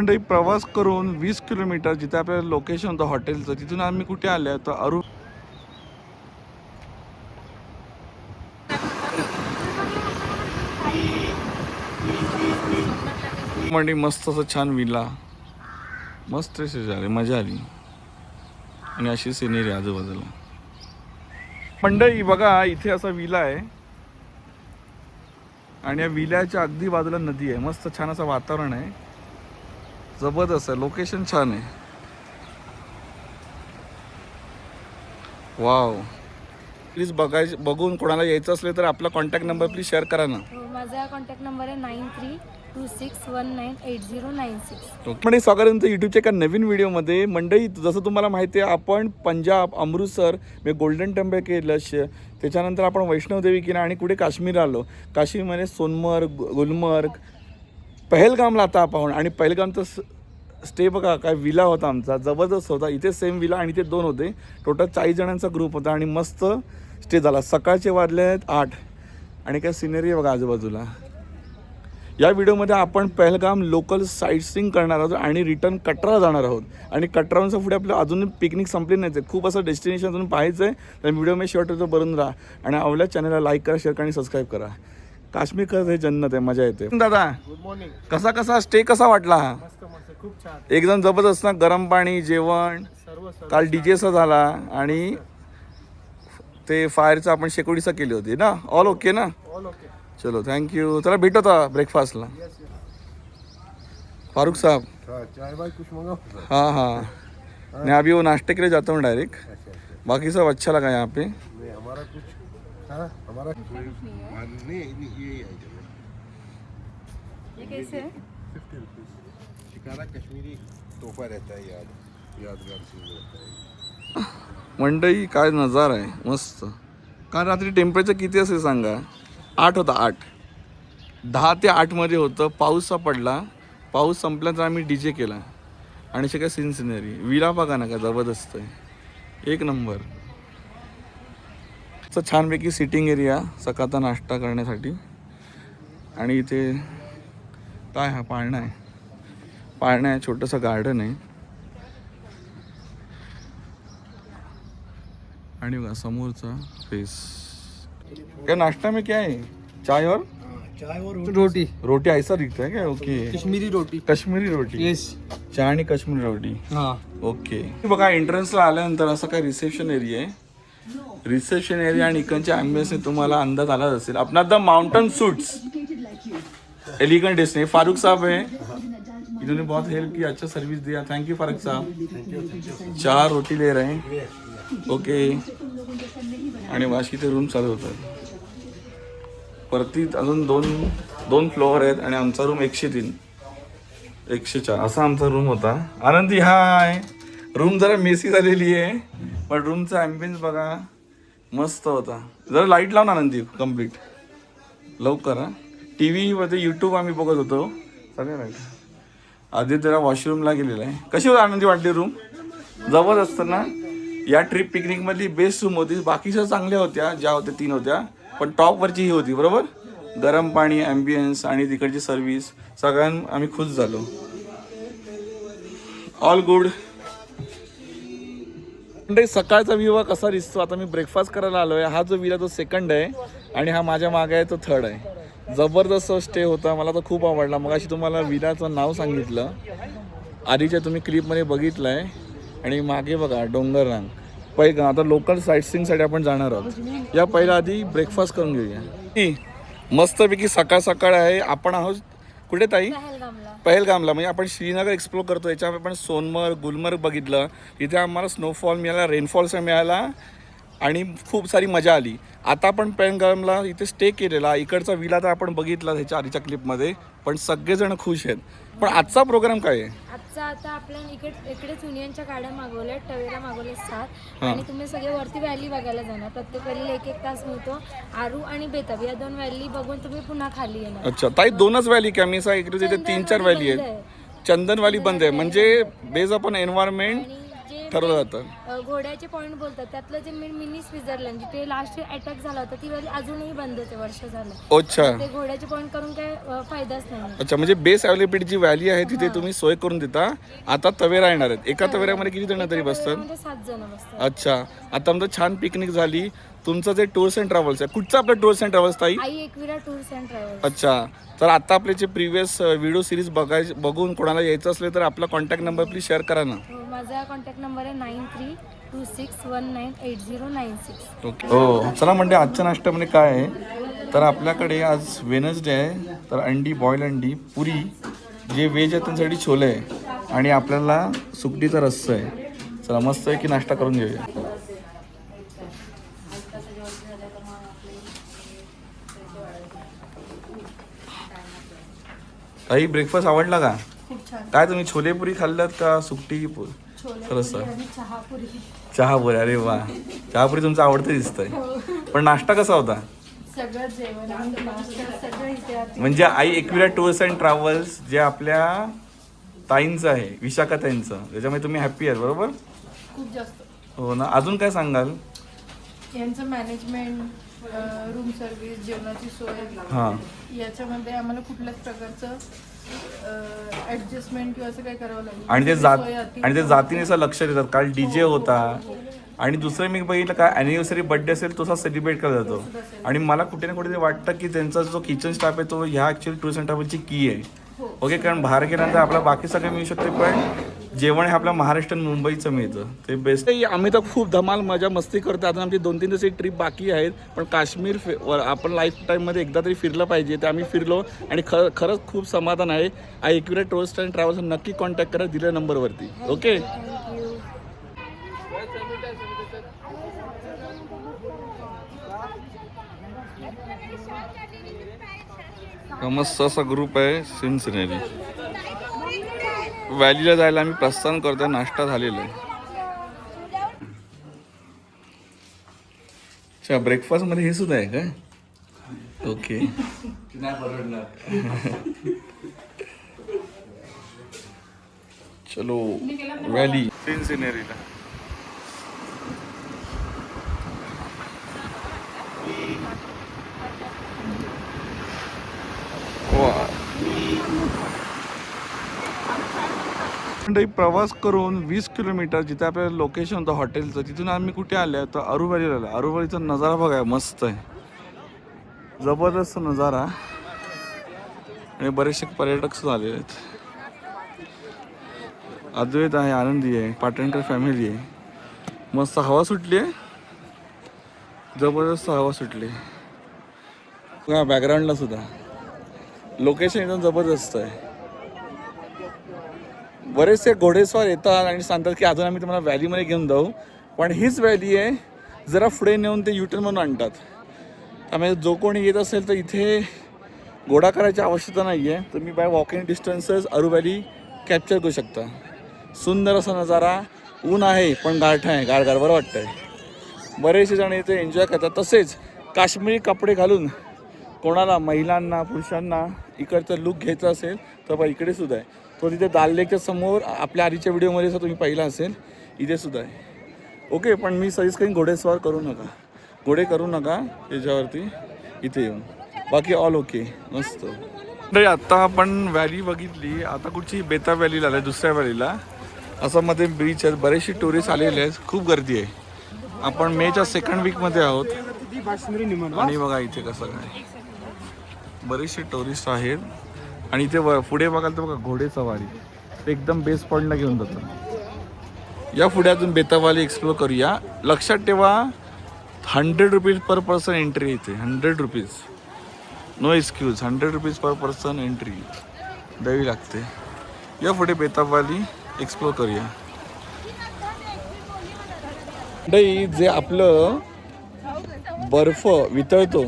मंडळी प्रवास करून 20 किलोमीटर जिथे आपल्याला लोकेशन होतं हॉटेलचं, तिथून आम्ही कुठे आले तर अरुण मंडळी मस्त असं छान विला, मस्त झाले, मजा आली. आणि अशी सिनेरी आजूबाजूला. मंडळी बघा, इथे असा विला आहे आणि या विल्याच्या अगदी बाजूला नदी आहे. मस्त छान असं वातावरण आहे, जबरदस्त आहे, लोकेशन छान आहे. वाव. प्लीज बघून कोणाला यायचं असले तर आपला कॉन्टॅक्ट नंबर प्लीज शेअर करा ना. माझा कॉन्टॅक्ट नंबर आहे 9326198096. मंडळी स्वागत आहे तुमचं यूट्यूबच्या एका नवीन व्हिडिओमध्ये. मंडळी जसं तुम्हाला माहिती आहे, आपण पंजाब अमृतसर म्हणजे गोल्डन टेम्पल केलं, त्याच्यानंतर आपण वैष्णवदेवी केलं आणि कुठे काश्मीर आलो. काश्मीरमध्ये सोनमर्ग, गुलमर्ग, पहलगामला आता आपण. आणि पहलगामचं स्टे बघा, काय विला होता आमचा, जबरदस्त होता. इथे सेम विला आणि इथे 2 होते. टोटल 40 जणांचा ग्रुप होता आणि मस्त स्टे झाला. सकाळचे वाजले 8 आणि काय सिनरी बघा आजूबाजूला. या व्हिडिओमध्ये आपण पहलगाम लोकल साईटसीइंग करणार आहोत आणि रिटर्न कटरा जाणार आहोत. आणि कटराहून पुढे आपलं अजून पिकनिक संपली नाही आहे, खूप असं डेस्टिनेशन अजून पाहायचं आहे. तर व्हिडिओ मी शेवट बनून राहा आणि आवडल्या चॅनलला लाईक करा, शेअर करा आणि सबस्क्राईब करा. काश्मीर खरंच हे जन्नत आहे, मजा येते. दादा गुड मॉर्निंग. कसा स्टे कसा वाटला हा? मस्त मस्त, खूप छान. एकदम जबरदस्त ना, गरम पाणी, जेवण, सर्व काल डीजेचा झाला आणि ते फायरचं आपण शेकोडीचा केली होती ना. ऑल ओके ना? All okay. चलो थैंक यू. चला भेटो था ब्रेकफास्टला. फारूक साहब. चाय भाई कुछ मंगाओ. हाँ हाँ, मैं अभी वो नाश्ते के लिए जाता हूँ डायरेक्ट. बाकी सब अच्छा लगा यहाँ पे. नहीं हमारा कुछ, हाँ हमारा नहीं ये ये कैसे है? 50 रुपीज़. शिकारा कश्मीरी तोहफा रहता है, यादगार चीज रहता है. मंडई काय नजारा आहे मस्त. काल रात्री टेम्परेचर किती असेल सांगा? 8 होता. 8, 10 ते 8 मध्ये होतं. पाऊस पडला. पाऊस संपल्यानंतर आम्ही डीजे केला आणि असे काय सिनरी. विला बघा ना, काय जबरदस्त आहे, एक नंबर. असं छानपैकी सिटिंग एरिया सकाळचा नाश्ता करण्यासाठी. आणि इथे काय हा पाळणा आहे, पाळणा आहे, छोटंसं गार्डन आहे. आणि बघा समोरचा फेस. क्या नाश्ता में क्या है? चाय और रोटी. रोटी ऐसा दिखता है क्या? ओके. कश्मीरी रोटी. काश्मीरी रोटी. येस. चहा आणि काश्मीरी रोटी. हाँ. ओके. बघा एंट्रन्सला आल्यानंतर असं काय रिसेप्शन एरिया आहे. रिसेप्शन एरिया आणि इकडच्या ॲम्बियन्सने तुम्हाला अंदाज आलाच असेल. अपना the mountain suites elegant destiny. Farooq sahab है, इन्होंने बहुत हेल्प की, अच्छा सर्विस दिया. Thank you Farooq sahab. 4 रोटी ले रहे हैं. ओके. आणि वाशी ते रूम चालू होतात. वरती अजून दोन फ्लोअर आहेत आणि आमचा रूम 103 104 असा आमचा रूम होता. आनंदी हाय. रूम जरा मेसी झालेली आहे पण रूमचा ॲम्बियन्स बघा मस्त होता. जरा लाईट लावून आनंदी कम्प्लीट लवकर. हा टी व्हीमध्ये यूट्यूब आम्ही बघत होतो सगळ्या लाईट. आधी त्याला वॉशरूमला गेलेला आहे. कशी होती आनंदी वाटली रूम? जबरदस्त ना. या ट्रिप पिकनिकमधली बेस्ट रूम होती. बाकीच्या चांगल्या होत्या, ज्या होत्या 3 होत्या, पण टॉपवरची ही होती. बरोबर, गरम पाणी, ॲम्बियन्स आणि तिकडची सर्व्हिस, सगळ्यांना आम्ही खुश झालो. All good. सकाळचा व्ह्यू कसा दिसतो. आता मी ब्रेकफास्ट करायला आलो आहे. हा जो विला तो सेकंड आहे आणि हा माझ्या मागे आहे तो थर्ड आहे. जबरदस्त स्टे होता, मला तर खूप आवडला. मग अशी तुम्हाला विलाचं नाव सांगितलं, आधीच्या तुम्ही क्लिपमध्ये बघितलं आहे. आणि मागे बघा डोंगर रांग. पहिलं आता लोकल साईटसीइंगसाठी आपण जाणार आहोत. या पहिला आधी ब्रेकफास्ट करून घेऊया. मस्तपैकी सकाळ आहे. आपण आहोत कुठे ताई? पहलगामला. म्हणजे आपण श्रीनगर एक्सप्लोर करतो. याच्यामध्ये आपण सोनमर्ग, गुलमर्ग बघितलं. इथे आम्हाला स्नोफॉल मिळाला, रेनफॉल्स मिळाला आणि खूप सारी मजा आली. आता आपण पहलगामला इथे स्टे केलेला. इकडचा विला तर आपण बघितला ह्याच्या आधीच्या क्लिपमध्ये, पण सगळेजण खुश आहेत. पण आजचा प्रोग्राम काय आहे? आजचा आता आपल्या इकडेच युनियनच्या गाड्या मागवल्या, टवेरा मागवले 7 आणि तुम्ही सगळे वरती व्हॅली बघायला जाणार. प्रत्येक व्हॅलीला 1-1 तास मिळतो. आरू आणि बेताब या 2 व्हॅली बघून तुम्ही पुन्हा खाली येणार. अच्छा ताई, 2च व्हॅली का? मी इकडे तिथे 3-4 व्हॅली आहेत. चंदन व्हॅली बंद आहे म्हणजे बेज आपण एन्व्हायरमेंट. आणि जे ठरवलं जातं. घोड्याचे पॉईंट बोलतात त्यातलं जे मिनी स्वित्झर्लंड जिथे लास्ट अटॅक झाला होता ती वाली अजूनही बंदच आहे, वर्ष झालं. अच्छा ते घोड्याचे पॉईंट करून काय फायदाच नाही. अच्छा, म्हणजे बेस अवेलेबिलिटी जी व्हॅली आहे तिथे तुम्ही सोय करून देता. आता तवेरा येणार आहेत. एका तवेऱ्यामध्ये किती जण तरी बसतात? 7 जण बसतात. अच्छा, आता आमचं छान पिकनिक झाली. तुमचं जे टूर्स अँड ट्रॅव्हल्स आहे, कुठचं आपलं टूर्स अँड ट्रॅव्हल्स ताई? आई एकविरा टूर्स अँड ट्रॅव्हल्स. अच्छा, तर आता आपले जे प्रिव्हियस व्हिडिओ सिरीज बघून कोणाला यायचं असले तर आपला कॉन्टॅक्ट नंबर प्लीज शेअर करा ना. माझा कॉन्टॅक्ट नंबर आहे 9326198096. ओके. हो, चला म्हणजे आजच्या नाश्त्यामध्ये काय आहे तर आपल्याकडे आज वेनसडे आहे, तर अंडी, बॉईल अंडी, पुरी, जे व्हेज आहे त्यांच्यासाठी छोले आहे आणि आपल्याला सुकटीचा रस्सा आहे. चला मस्त आहे की नाश्ता करून घेऊया. काही ब्रेकफास्ट आवडला का? काय तुम्ही छोले पुरी खाल्लात का सुकटी रस्सा? चहापुरी. अरे वा, चहापुरी तुमचं आवडतं दिसतंय. पण नाश्ता कसा होता? सगळं जेवण म्हणजे आई एकविरा टूर्स अँड ट्रॅव्हल्स जे आपल्या ताईंचं आहे, विशाखा ताईंचं, त्याच्यामुळे तुम्ही हॅप्पी आहात बरोबर? खूप जास्त. हो ना. अजून काय सांगाल? यांचं मॅनेजमेंट, रूम सर्व्हिस, जेवणाची सोय, हां, याच्यामध्ये आम्हाला कुठल्याच प्रकारचं ऍडजस्टमेंट किंवा असं काही करावं लागेल. आणि ते जातीनुसार लक्ष देतात. काल डीजे होता आणि दुसरं मी बघितलं काय ॲनिव्हर्सरी बर्थडे असेल तसा सेलिब्रेट केला जातो. आणि मला कुठे ना कुठे वाटतं की त्यांचा जो किचन स्टाफ आहे तो ह्या ॲक्च्युअली टूर्स अँड ट्रॅव्हलची की आहे. ओके, कारण बाहेर गेल्यानंतर आपलं बाकी सगळं मिळू शकते पण जेवण हे आपल्या महाराष्ट्र मुंबईचं मिळतं ते बेस्ट. आम्ही तर खूप धमाल मजा मस्ती करतो. आता आमची 2-3 दिवसाची ट्रिप बाकी आहेत पण काश्मीर आपण लाईफ टाईममध्ये एकदा तरी फिरलं पाहिजे. ते आम्ही फिरलो आणि खरंच खूप समाधान आहे. एकविरा टूर्स अँड ट्रॅव्हल्स नक्की कॉन्टॅक्ट करा दिल्या नंबरवरती. ओके, मस्त असा ग्रुप आहे. सिन्सिनेरी व्हॅलीला जायला आम्ही प्रस्थान करतोय. नाश्ता झालेला आहे. अच्छा, ब्रेकफास्ट मध्ये हे सुद्धा आहे का? ओके, चलो व्हॅली सिन्सिनेरीला. प्रवास करून 20 किलोमीटर जिथे आपल्याला लोकेशन होतं हॉटेलचं, तिथून आम्ही कुठे आले तर अरुवलीला आलो. अरुवलीचा नजारा बघा, मस्त आहे, जबरदस्त नजारा. आणि बरेचसे पर्यटक सुद्धा आलेले आहेत. अद्वैत आहे, आनंदी आहे, पाटणकर फॅमिली आहे. मस्त हवा सुटली आहे, जबरदस्त हवा सुटली. बघा बॅकग्राऊंडला सुद्धा लोकेशन एकदम जबरदस्त आहे. बरेचसे घोडेस्वार येतात आणि सांगतात की अजून आम्ही तुम्हाला व्हॅलीमध्ये घेऊन जाऊ, पण हीच व्हॅली आहे, जरा पुढे नेऊन ते युटर्न म्हणून आणतात. त्यामुळे जो कोणी येत असेल तर इथे घोडा करायची आवश्यकता नाही आहे. तुम्ही बाय वॉकिंग डिस्टन्सेस अरू व्हॅली कॅप्चर करू शकता. सुंदर असा नजारा, ऊन आहे पण गारठा आहे, गारगार बरं वाटतं आहे. बरेचसे जण इथे एन्जॉय करतात. तसेच काश्मीरी कपडे घालून कोणाला महिलांना पुरुषांना इकडचं लुक घ्यायचं असेल तर बा इकडे सुद्धा आहे. तो तिथे दाल लेकच्या समोर आपल्या आधीच्या व्हिडिओमध्ये जर तुम्ही पाहिला असेल इथे सुद्धा आहे. ओके, पण मी सजेस्ट करीन घोडेस्वार करू नका, घोडे करू नका त्याच्यावरती इथे येऊन. बाकी ऑल ओके, मस्त. आत्ता आपण व्हॅली बघितली, आता कुठची बेता व्हॅलीला आलं, दुसऱ्या व्हॅलीला. असं मध्ये ब्रीच आहेत, बरेचसे टुरिस्ट आलेले आहेत, खूप गर्दी आहे. आपण मेच्या सेकंड वीकमध्ये आहोत आणि बघा इथे कसं काय बरेचसे टुरिस्ट आहेत. आणि इथे पुढे बघाल तर बघा घोडेसवारी, ते एकदम बेस्ट पॉईंटला घेऊन जातात. या पुढे अजून बेतावाली एक्सप्लोर करूया. लक्षात ठेवा 100 रुपीज पर पर्सन एंट्री इथे, 100 rupees, no excuse, 100 rupees per person entry द्यावी लागते. या पुढे बेतावाली एक्सप्लोर करूया. जे आपलं बर्फ वितळतो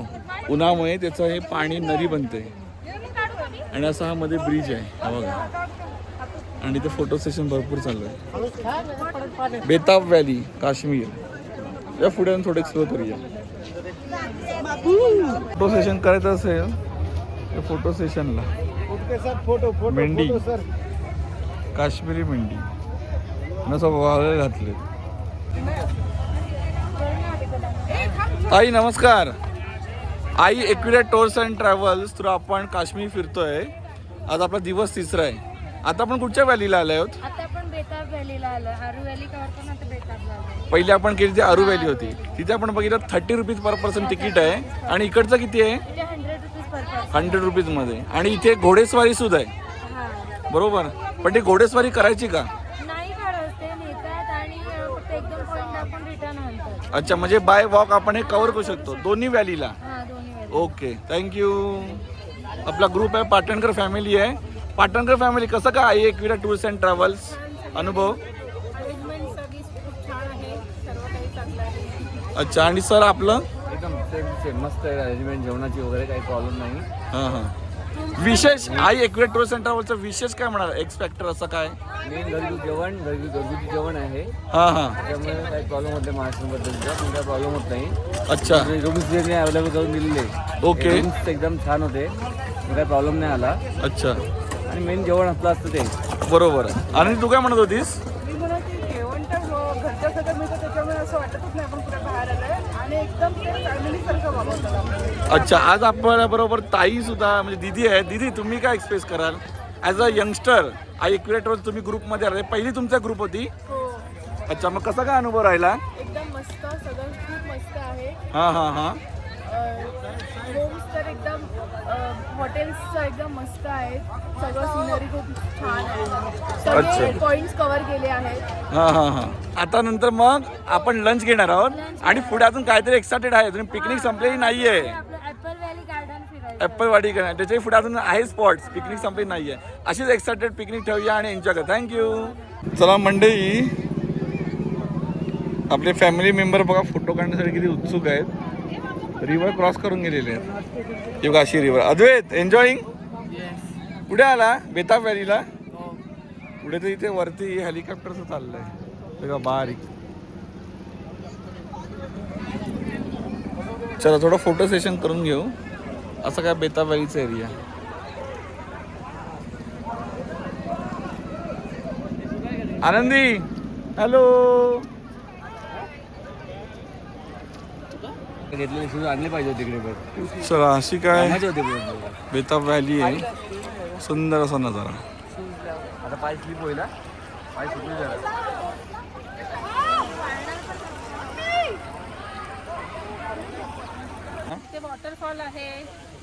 उन्हामुळे, त्याचं हे पाणी नदी बनते आणि असा हा मध्ये ब्रिज आहे हा बघा. आणि इथे फोटो सेशन भरपूर चालू आहे. बेताब व्हॅली काश्मीर. या पुढे थोडं एक्सप्लोर करूया. फोटो सेशन करायचं असेल तर फोटो सेशनला मेंढी, काश्मीरी मेंढी. घातले. ताई नमस्कार. आई एक्विडा टूर्स अँड ट्रॅव्हल्स थ्रू आपण काश्मीर फिरतोय. आज आपला दिवस 3रा आहे. आता आपण कुठच्या व्हॅलीला आले आहोत? आता आपण बेताब व्हॅलीला आलो. आरू व्हॅली कव्हर करून आता बेताबला आलो. पहिले आपण केली ती आरू व्हॅली होती. तिथे आपण बघितलं 30 रुपीज पर पर्सन तिकीट आहे. आणि इकडचं किती आहे? इथे 100 रुपीज पर पर्सन. 100 रुपीजमध्ये. आणि इथे घोडेस्वारी सुद्धा आहे, हा बरोबर? पण ती घोडेस्वारी करायची का? नाही काढत, ते नेतात आणि फक्त एकदम पॉईंट आपण रिटर्न आणतात. अच्छा, म्हणजे बाय वॉक आपण हे कव्हर करू शकतो दोन्ही व्हॅलीला. हा दोन्ही व्हॅली. Okay, thank you. आपला ग्रुप आहे, पाटणकर फॅमिली आहे. पाटणकर फॅमिली कसं काय आहे एक्विडा टूर्स अँड ट्रॅव्हल्स अनुभव? अरेंजमेंट सगळी खूप छान आहे, सर्व काही चांगलं आहे. अच्छा, आणि सर आपलं? एकदम सेम मस्त आहे अरेंजमेंट, जेवणाची वगैरे काही प्रॉब्लेम नाही. हां हां. विशेष आई एक्विडा टूर्स अँड ट्रॅव्हल्सचं विशेष काय म्हणाल? एक्स फॅक्टर असं काय? मेन घरगुती जेवण आहे, हां हां. त्यामुळे काही प्रॉब्लेम होत नाही. महाराष्ट्राबद्दलचा पण काही प्रॉब्लेम होत नाही. अच्छा, रूम्स जे अवेलेबल करून दिलेले, ओके. रूम्स एकदम छान होते, काही प्रॉब्लेम नाही आला. अच्छा, आणि मेन जेवण आपलं असतं ते बरोबर. आणि तू काय म्हणत होतीस? मी म्हणत की जेवण तर घरच्या सगळं मिळतं, त्याच्यामुळे असं वाटतच नाही आपण कुठे बाहेर आलोय. आणि एकदम ते फॅमिलीसारखं वागवतात आपल्याला. अच्छा, आज आपल्या बरोबर ताई सुद्धा म्हणजे दीदी आहे. दीदी तुम्ही काय एक्सप्रेस कराल ॲज अ यंगस्टर? आई एक्विडा टूर्स तुम्ही ग्रुपमध्ये आले, पहिली तुमचा ग्रुप होती? हो, अच्छा, मग कसा काय अनुभव राहिला? एकदम मस्त, सगळं खूप मस्त आहे. हां हां हां. होम्स तर एकदम हॉटेल्स एकदम मस्त आहेत. सगळं सिनरी खूप छान आहे. सगळे अच्छा. पॉइंट्स कव्हर केले आहेत. हां हां हां. आता नंतर मग आपण लंच घेणार आहोत. आणि पुढे अजून काहीतरी एक्सायटेड आहे. अजून पिकनिक संपलेली नाही आहे. आपलं ऍपल व्हॅली गार्डन फिरायचं. ॲपलवाडी करणार, त्याच्याही पुढे अजून आहे स्पॉट्स. पिकनिक संपली नाही आहे. अशीच एक्सायटेड पिकनिक ठेवूया आणि एन्जॉय करा. थँक्यू. चला मंडळी, आपले फॅमिली मेंबर बघा फोटो काढण्यासाठी किती उत्सुक आहेत. रिव्हर क्रॉस करून गेलेले आहेत. ही बघा अशी रिव्हर. अद्वैत एन्जॉईंग? कुठे आला? बेताब व्हॅलीला. पुढे तर इथे वरती हेलिकॉप्टरचं चाललंय बघा बारीक. चला थोडं फोटो सेशन करून घेऊ. असं काय बेताब व्हॅलीचा एरिया. आनंदी हॅलो. घेतलेले शूज आणले पाहिजे होते तिकडे. चला अशी काय कामाचे होते पण. बेताब व्हॅली आहे. सुंदर असा नजारा. आता पाय स्लिप होईल हा. पाय सुटले जरा. ते वॉटरफॉल आहे,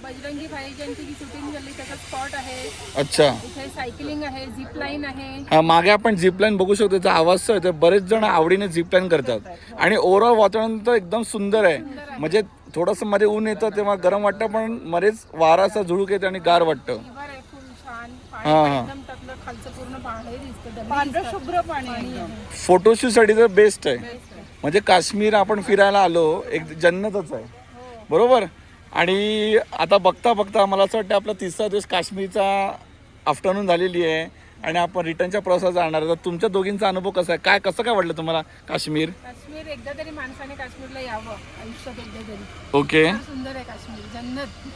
बजरंगी भाईजानची शूटिंग झाली त्याचा स्पॉट आहे. अच्छा, इथे सायकलिंग आहे, झिप लाईन आहे. हा मागे आपण झिपलाईन बघू शकतो. त्याचा आवाज तर येतोय. बरेच जण आवडीने झिपलाईन करतात. आणि ओव्हरऑल वातावरण तर एकदम सुंदर आहे. म्हणजे थोडंसं मध्ये ऊन येतं तेव्हा गरम वाटतं, पण मध्येच वारा असा झुळूक येते आणि गार वाटतं. रिव्हर आहे खूप छान. हा, हा. एकदम त्यातलं खालचं पूर्ण पाणी दिसतं, पांढरं शुभ्र पाणी आहे. फोटोशूटसाठी तर बेस्ट आहे. म्हणजे काश्मीर आपण फिरायला आलो, एक जन्नतच आहे, बरोबर. आणि आता बघता बघता मला असं वाटतं आपला 3रा दिवस काश्मीरचा आफ्टरनून झालेली आहे आणि आपण रिटर्नच्या प्रवासात जाणार आहे. तर तुमच्या दोघींचा अनुभव कसा आहे? कसं काय वाटलं तुम्हाला काश्मीर? काश्मीर एकदा तरी माणसाने काश्मीरला यावं आयुष्यात एकदा तरी. ओके. फार सुंदर आहे काश्मीर, जन्नत.